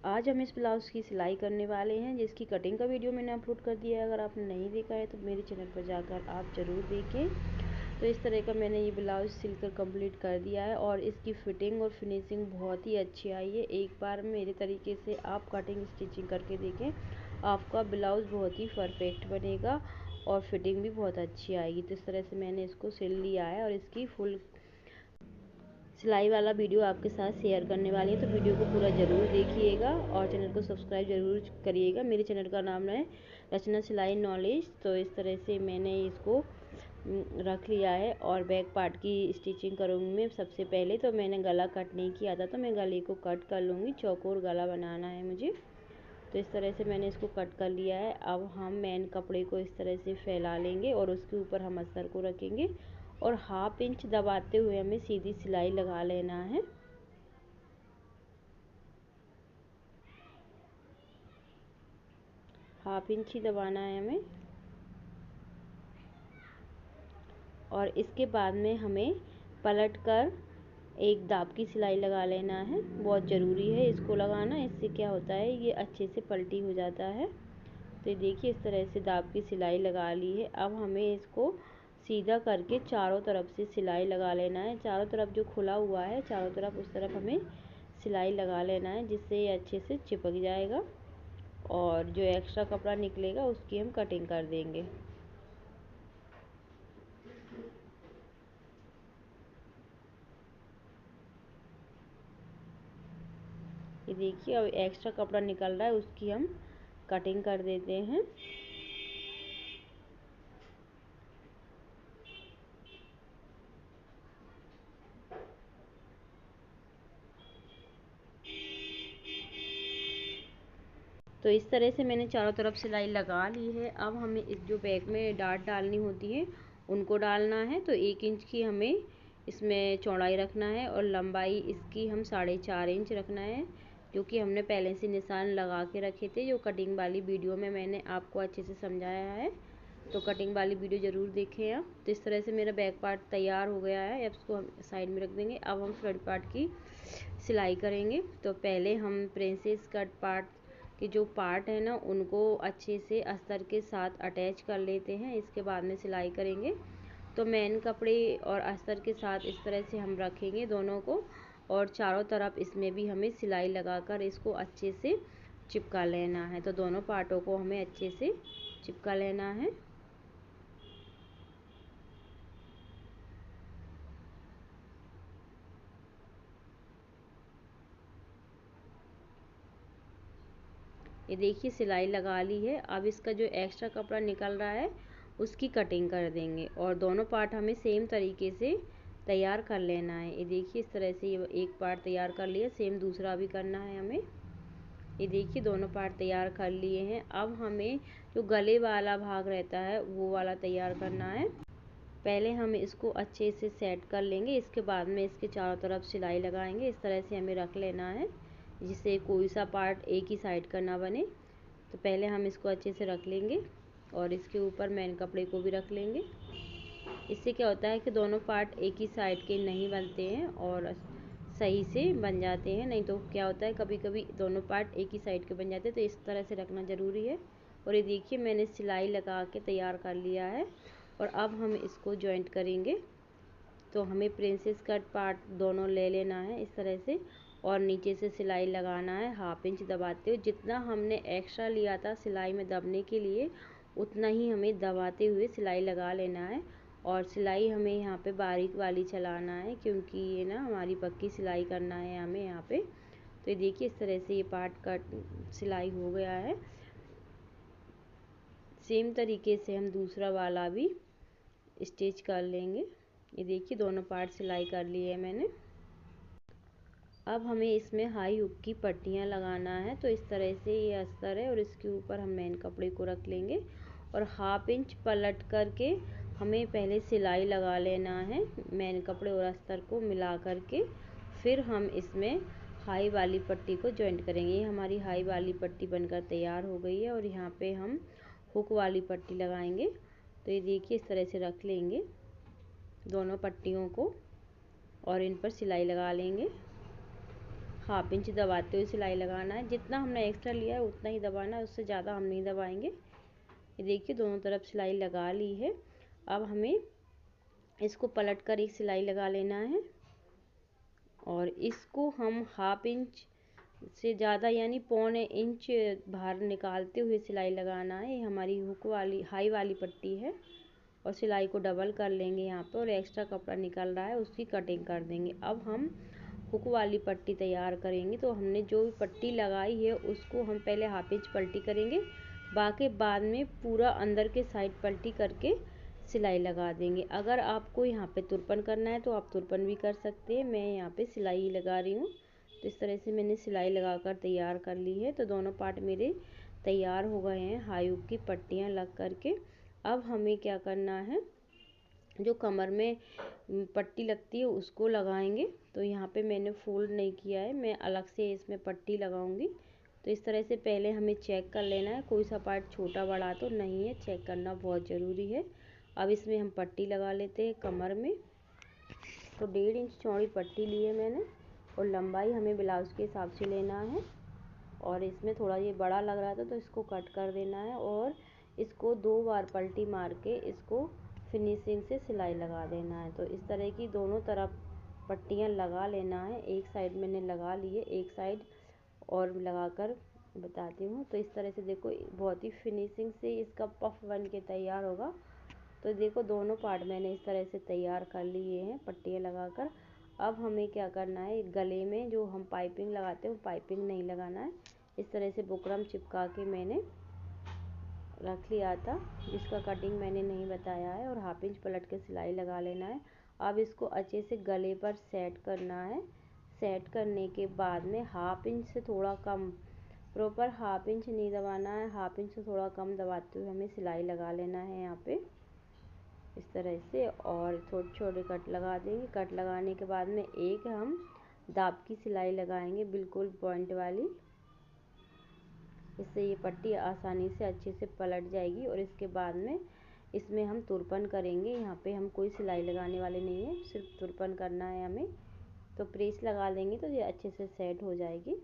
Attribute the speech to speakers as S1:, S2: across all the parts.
S1: आज हम इस ब्लाउज़ की सिलाई करने वाले हैं, जिसकी कटिंग का वीडियो मैंने अपलोड कर दिया है। अगर आपने नहीं देखा है तो मेरे चैनल पर जाकर आप ज़रूर देखें। तो इस तरह का मैंने ये ब्लाउज़ सिलकर कंप्लीट कर दिया है और इसकी फ़िटिंग और फिनिशिंग बहुत ही अच्छी आई है। एक बार मेरे तरीके से आप कटिंग स्टिचिंग करके देखें, आपका ब्लाउज़ बहुत ही परफेक्ट बनेगा और फिटिंग भी बहुत अच्छी आएगी। तो इस तरह से मैंने इसको सिल लिया है और इसकी फुल सिलाई वाला वीडियो आपके साथ शेयर करने वाली है। तो वीडियो को पूरा ज़रूर देखिएगा और चैनल को सब्सक्राइब ज़रूर करिएगा। मेरे चैनल का नाम है रचना सिलाई नॉलेज। तो इस तरह से मैंने इसको रख लिया है और बैक पार्ट की स्टिचिंग करूँगी मैं। सबसे पहले तो मैंने गला कट नहीं किया था, तो मैं गले को कट कर लूँगी। चौकोर गला बनाना है मुझे, तो इस तरह से मैंने इसको कट कर लिया है। अब हम मेन कपड़े को इस तरह से फैला लेंगे और उसके ऊपर हम अस्तर को रखेंगे और 1/2 इंच दबाते हुए हमें सीधी सिलाई लगा लेना है। हाफ इंच ही दबाना है हमें और इसके बाद में हमें पलट कर एक दाब की सिलाई लगा लेना है। बहुत ज़रूरी है इसको लगाना, इससे क्या होता है ये अच्छे से पलटी हो जाता है। तो देखिए इस तरह से दाब की सिलाई लगा ली है। अब हमें इसको सीधा करके चारों तरफ से सिलाई लगा लेना है। चारों तरफ जो खुला हुआ है चारों तरफ उस तरफ हमें सिलाई लगा लेना है, जिससे ये अच्छे से चिपक जाएगा और जो एक्स्ट्रा कपड़ा निकलेगा उसकी हम कटिंग कर देंगे। ये देखिए अब एक्स्ट्रा कपड़ा निकल रहा है, उसकी हम कटिंग कर देते हैं। तो इस तरह से मैंने चारों तरफ सिलाई लगा ली है। अब हमें इस जो बैक में डाट डालनी होती है उनको डालना है। तो 1 इंच की हमें इसमें चौड़ाई रखना है और लंबाई इसकी हम 4.5 इंच रखना है, क्योंकि हमने पहले से निशान लगा के रखे थे। जो कटिंग वाली वीडियो में मैंने आपको अच्छे से समझाया है, तो कटिंग वाली वीडियो ज़रूर देखें आप। तो इस तरह से मेरा बैक पार्ट तैयार हो गया है। अब इसको हम साइड में रख देंगे। अब हम फ्रंट पार्ट की सिलाई करेंगे। तो पहले हम प्रिंसेस कट पार्ट के जो पार्ट है ना उनको अच्छे से अस्तर के साथ अटैच कर लेते हैं। इसके बाद में सिलाई करेंगे। तो मेन कपड़े और अस्तर के साथ इस तरह से हम रखेंगे दोनों को और चारों तरफ इसमें भी हमें सिलाई लगाकर इसको अच्छे से चिपका लेना है। तो दोनों पार्टों को हमें अच्छे से चिपका लेना है। ये देखिए सिलाई लगा ली है। अब इसका जो एक्स्ट्रा कपड़ा निकल रहा है उसकी कटिंग कर देंगे और दोनों पार्ट हमें सेम तरीके से तैयार कर लेना है। ये देखिए इस तरह से ये एक पार्ट तैयार कर लिया, सेम दूसरा भी करना है हमें। ये देखिए दोनों पार्ट तैयार कर लिए हैं। अब हमें जो गले वाला भाग रहता है वो वाला तैयार करना है। पहले हम इसको अच्छे से सेट कर लेंगे, इसके बाद में इसके चारों तरफ सिलाई लगाएंगे। इस तरह से हमें रख लेना है जिससे कोई सा पार्ट एक ही साइड का ना बने। तो पहले हम इसको अच्छे से रख लेंगे और इसके ऊपर मेन कपड़े को भी रख लेंगे। इससे क्या होता है कि दोनों पार्ट एक ही साइड के नहीं बनते हैं और सही से बन जाते हैं। नहीं तो क्या होता है कभी कभी दोनों पार्ट एक ही साइड के बन जाते हैं। तो इस तरह से रखना ज़रूरी है। और ये देखिए मैंने सिलाई लगा के तैयार कर लिया है और अब हम इसको जॉइंट करेंगे। तो हमें प्रिंसेस कट पार्ट दोनों ले लेना है इस तरह से और नीचे से सिलाई लगाना है 1/2 इंच दबाते हुए। जितना हमने एक्स्ट्रा लिया था सिलाई में दबने के लिए उतना ही हमें दबाते हुए सिलाई लगा लेना है। और सिलाई हमें यहाँ पे बारीक वाली चलाना है, क्योंकि ये ना हमारी पक्की सिलाई करना है हमें यहाँ पे। तो ये देखिए इस तरह से ये पार्ट कट सिलाई हो गया है। सेम तरीके से हम दूसरा वाला भी स्टिच कर लेंगे। ये देखिए दोनों पार्ट सिलाई कर लिए है मैंने। अब हमें इसमें हाई हुक की पट्टियाँ लगाना है। तो इस तरह से ये अस्तर है और इसके ऊपर हम मेन कपड़े को रख लेंगे और 1/2 इंच पलट करके हमें पहले सिलाई लगा लेना है मेन कपड़े और अस्तर को मिला करके। फिर हम इसमें हाई वाली पट्टी को जॉइंट करेंगे। ये हमारी हाई वाली पट्टी बनकर तैयार हो गई है और यहाँ पे हम हुक वाली पट्टी लगाएंगे। तो ये देखिए इस तरह से रख लेंगे दोनों पट्टियों को और इन पर सिलाई लगा लेंगे। हाफ इंच दबाते हुए सिलाई लगाना है। जितना हमने एक्स्ट्रा लिया है उतना ही दबाना है, उससे ज़्यादा हम नहीं दबाएंगे। ये देखिए दोनों तरफ सिलाई लगा ली है। अब हमें इसको पलट कर एक सिलाई लगा लेना है और इसको हम हाफ इंच से ज़्यादा यानी पौने इंच बाहर निकालते हुए सिलाई लगाना है। ये हमारी हुक वाली हाई वाली पट्टी है और सिलाई को डबल कर लेंगे यहाँ पे और एक्स्ट्रा कपड़ा निकल रहा है उसकी कटिंग कर देंगे। अब हम हुक वाली पट्टी तैयार करेंगे। तो हमने जो भी पट्टी लगाई है उसको हम पहले हाफ इंच पलटी करेंगे, बाकी बाद में पूरा अंदर के साइड पलटी करके सिलाई लगा देंगे। अगर आपको यहाँ पे तुरपन करना है तो आप तुरपन भी कर सकते हैं। मैं यहाँ पे सिलाई लगा रही हूँ। तो इस तरह से मैंने सिलाई लगाकर तैयार कर ली है। तो दोनों पार्ट मेरे तैयार हो गए हैं हाई हुक की पट्टियाँ लग करके। अब हमें क्या करना है, जो कमर में पट्टी लगती है उसको लगाएंगे। तो यहाँ पे मैंने फोल्ड नहीं किया है, मैं अलग से इसमें पट्टी लगाऊंगी। तो इस तरह से पहले हमें चेक कर लेना है, कोई सा पार्ट छोटा बड़ा तो नहीं है, चेक करना बहुत ज़रूरी है। अब इसमें हम पट्टी लगा लेते हैं कमर में। तो 1.5 इंच चौड़ी पट्टी ली है मैंने और लंबाई हमें ब्लाउज के हिसाब से लेना है। और इसमें थोड़ा ये बड़ा लग रहा था तो इसको कट कर देना है और इसको 2 बार पलटी मार के इसको फिनिशिंग से सिलाई लगा देना है। तो इस तरह की दोनों तरफ पट्टियाँ लगा लेना है। एक साइड मैंने लगा ली है, एक साइड और लगाकर बताती हूँ। तो इस तरह से देखो बहुत ही फिनिशिंग से इसका पफ बन के तैयार होगा। तो देखो दोनों पार्ट मैंने इस तरह से तैयार कर लिए हैं पट्टियाँ लगाकर। अब हमें क्या करना है, गले में जो हम पाइपिंग लगाते हैं वो पाइपिंग नहीं लगाना है। इस तरह से बुकरम चिपका के मैंने रख लिया था, जिसका कटिंग मैंने नहीं बताया है। और हाफ इंच पलट के सिलाई लगा लेना है। अब इसको अच्छे से गले पर सेट करना है। सेट करने के बाद में हाफ इंच से थोड़ा कम, प्रॉपर हाफ इंच नहीं दबाना है, हाफ इंच से थोड़ा कम दबाते हुए हमें सिलाई लगा लेना है यहाँ पे इस तरह से। और छोटे छोटे कट लगा देंगे। कट लगाने के बाद में एक हम दाब की सिलाई लगाएंगे, बिल्कुल पॉइंट वाली। इससे ये पट्टी आसानी से अच्छे से पलट जाएगी। और इसके बाद में इसमें हम तुरपन करेंगे। यहाँ पे हम कोई सिलाई लगाने वाले नहीं है, सिर्फ तुरपन करना है हमें। तो प्रेस लगा देंगे तो ये अच्छे से सेट हो जाएगी।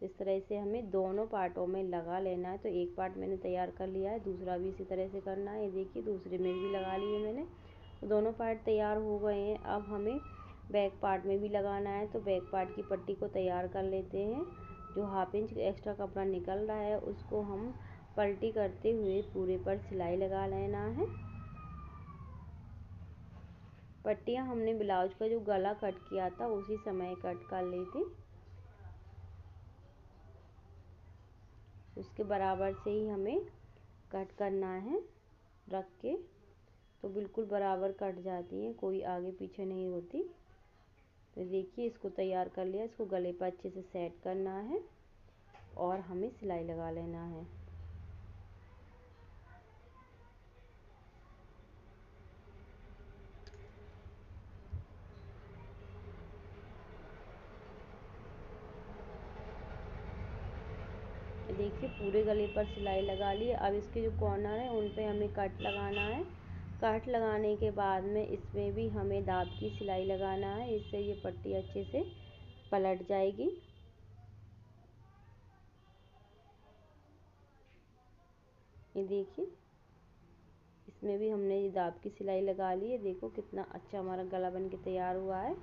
S1: तो इस तरह से हमें दोनों पार्टों में लगा लेना है। तो एक पार्ट मैंने तैयार कर लिया है, दूसरा भी इसी तरह से करना है। ये देखिए दूसरे में भी लगा लिए मैंने। तो दोनों पार्ट तैयार हो गए हैं। अब हमें बैक पार्ट में भी लगाना है। तो बैक पार्ट की पट्टी को तैयार कर लेते हैं। जो हाफ इंच एक्स्ट्रा कपड़ा निकल रहा है उसको हम पलटी करते हुए पूरे पर सिलाई लगा लेना है। पट्टियाँ हमने ब्लाउज का जो गला कट किया था उसी समय कट कर ली थी, उसके बराबर से ही हमें कट करना है रख के। तो बिल्कुल बराबर कट जाती हैं, कोई आगे पीछे नहीं होती। तो देखिए इसको तैयार कर लिया। इसको गले पर अच्छे से सेट करना है और हमें सिलाई लगा लेना है। देखिए पूरे गले पर सिलाई लगा ली। अब इसके जो कॉर्नर है उन पे हमें कट लगाना है। कट लगाने के बाद में इसमें भी हमें दाब की सिलाई लगाना है, इससे ये पट्टी अच्छे से पलट जाएगी। ये देखिए इसमें भी हमने ये दाब की सिलाई लगा ली है। देखो कितना अच्छा हमारा गला बन के तैयार हुआ है।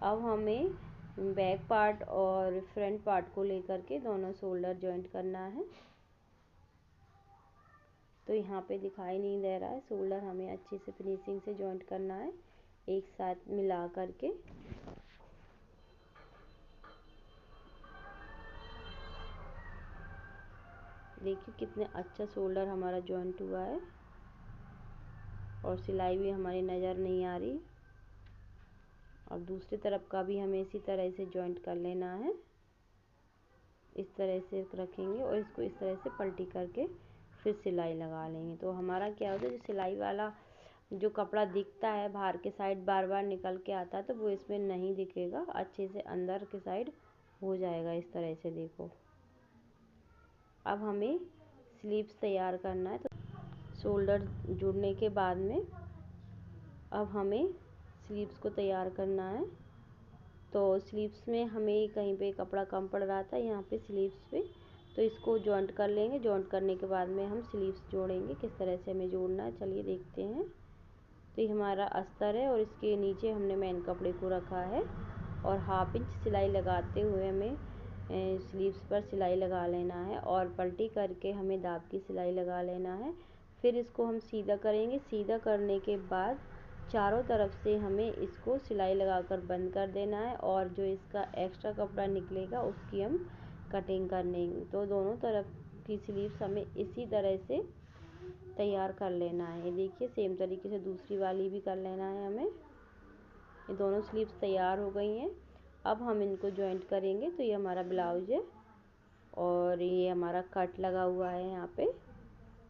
S1: अब हमें बैक पार्ट और फ्रंट पार्ट को लेकर के दोनों शोल्डर जॉइंट करना है। तो यहाँ पे दिखाई नहीं दे रहा है, शोल्डर हमें अच्छे से फिनिशिंग से जॉइंट करना है एक साथ मिला करके। देखिए कितने अच्छा शोल्डर हमारा जॉइंट हुआ है और सिलाई भी हमारी नज़र नहीं आ रही। और दूसरी तरफ का भी हमें इसी तरह से जॉइंट कर लेना है। इस तरह से रखेंगे और इसको इस तरह से पलटी करके फिर सिलाई लगा लेंगे। तो हमारा क्या होता है, जो सिलाई वाला जो कपड़ा दिखता है बाहर के साइड बार बार निकल के आता है तो वो इसमें नहीं दिखेगा, अच्छे से अंदर के साइड हो जाएगा इस तरह से। देखो अब हमें स्लीव्स तैयार करना है। तो शोल्डर जुड़ने के बाद में अब हमें स्लीव्स को तैयार करना है। तो स्लीव्स में हमें कहीं पे कपड़ा कम पड़ रहा था, यहाँ पे स्लीव्स पे, तो इसको जॉइंट कर लेंगे। जॉइंट करने के बाद में हम स्लीव्स जोड़ेंगे। किस तरह से हमें जोड़ना है चलिए देखते हैं। तो ये हमारा अस्तर है और इसके नीचे हमने मेन कपड़े को रखा है और 1/2 इंच सिलाई लगाते हुए हमें स्लीव्स पर सिलाई लगा लेना है और पलटी करके हमें दाब की सिलाई लगा लेना है। फिर इसको हम सीधा करेंगे। सीधा करने के बाद चारों तरफ से हमें इसको सिलाई लगाकर बंद कर देना है और जो इसका एक्स्ट्रा कपड़ा निकलेगा उसकी हम कटिंग कर लेंगे। तो दोनों तरफ की स्लीव्स हमें इसी तरह से तैयार कर लेना है। ये देखिए सेम तरीके से दूसरी वाली भी कर लेना है हमें। ये दोनों स्लीव्स तैयार हो गई हैं। अब हम इनको जॉइंट करेंगे। तो ये हमारा ब्लाउज है और ये हमारा कट लगा हुआ है यहाँ पे,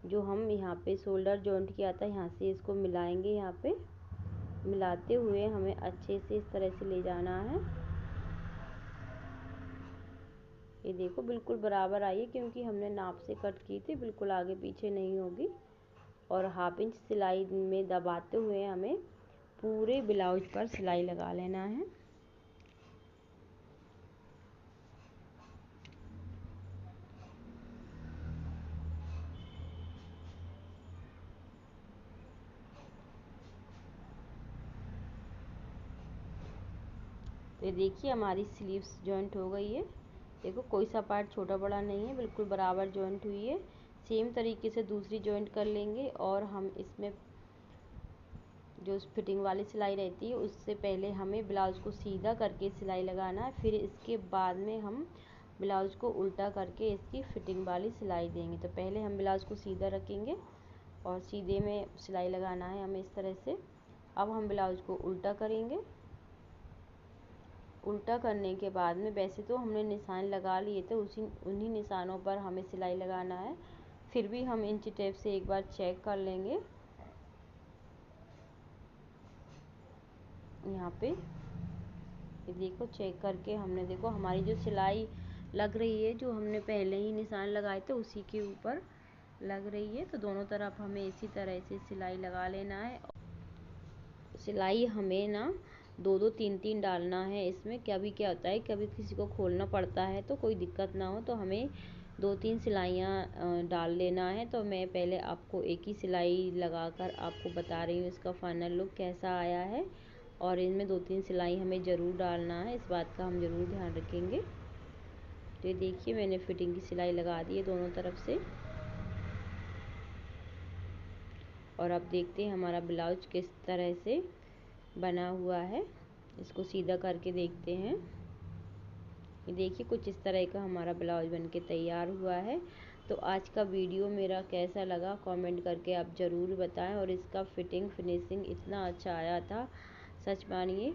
S1: जो हम यहाँ पे शोल्डर जॉइंट किया था यहाँ से इसको मिलाएंगे। यहाँ पे मिलाते हुए हमें अच्छे से इस तरह से ले जाना है। ये देखो बिल्कुल बराबर आई है क्योंकि हमने नाप से कट की थी, बिल्कुल आगे पीछे नहीं होगी। और 1/2 इंच सिलाई में दबाते हुए हमें पूरे ब्लाउज पर सिलाई लगा लेना है। तो ये देखिए हमारी स्लीव्स जॉइंट हो गई है। देखो कोई सा पार्ट छोटा बड़ा नहीं है, बिल्कुल बराबर जॉइंट हुई है। सेम तरीके से दूसरी जॉइंट कर लेंगे और हम इसमें जो फिटिंग वाली सिलाई रहती है उससे पहले हमें ब्लाउज को सीधा करके सिलाई लगाना है। फिर इसके बाद में हम ब्लाउज को उल्टा करके इसकी फिटिंग वाली सिलाई देंगे। तो पहले हम ब्लाउज को सीधा रखेंगे और सीधे में सिलाई लगाना है हमें इस तरह से। अब हम ब्लाउज को उल्टा करेंगे। उल्टा करने के बाद में वैसे तो हमने निशान लगा लिए थे, उन्हीं निशानों पर हमें सिलाई लगाना है। फिर भी हम इंची टेप से एक बार चेक कर लेंगे। यहाँ पे ये देखो चेक करके हमने देखो हमारी जो सिलाई लग रही है, जो हमने पहले ही निशान लगाए थे उसी के ऊपर लग रही है। तो दोनों तरफ हमें इसी तरह से सिलाई लगा लेना है। सिलाई हमें ना 2-2 3-3 डालना है इसमें। कभी क्या होता है, कभी किसी को खोलना पड़ता है तो कोई दिक्कत ना हो, तो हमें 2-3 सिलाइयाँ डाल लेना है। तो मैं पहले आपको एक ही सिलाई लगाकर आपको बता रही हूँ इसका फाइनल लुक कैसा आया है। और इनमें 2-3 सिलाई हमें ज़रूर डालना है, इस बात का हम ज़रूर ध्यान रखेंगे। तो ये देखिए मैंने फिटिंग की सिलाई लगा दी है दोनों तरफ से। और अब देखते हैं हमारा ब्लाउज किस तरह से बना हुआ है। इसको सीधा करके देखते हैं। ये देखिए कुछ इस तरह का हमारा ब्लाउज बनके तैयार हुआ है। तो आज का वीडियो मेरा कैसा लगा कमेंट करके आप ज़रूर बताएं। और इसका फिटिंग फिनिशिंग इतना अच्छा आया था, सच मानिए।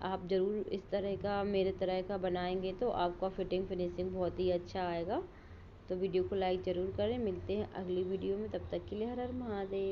S1: आप ज़रूर इस तरह का मेरे तरह का बनाएंगे तो आपका फिटिंग फिनिशिंग बहुत ही अच्छा आएगा। तो वीडियो को लाइक ज़रूर करें। मिलते हैं अगली वीडियो में, तब तक के लिए हर हर महादेव।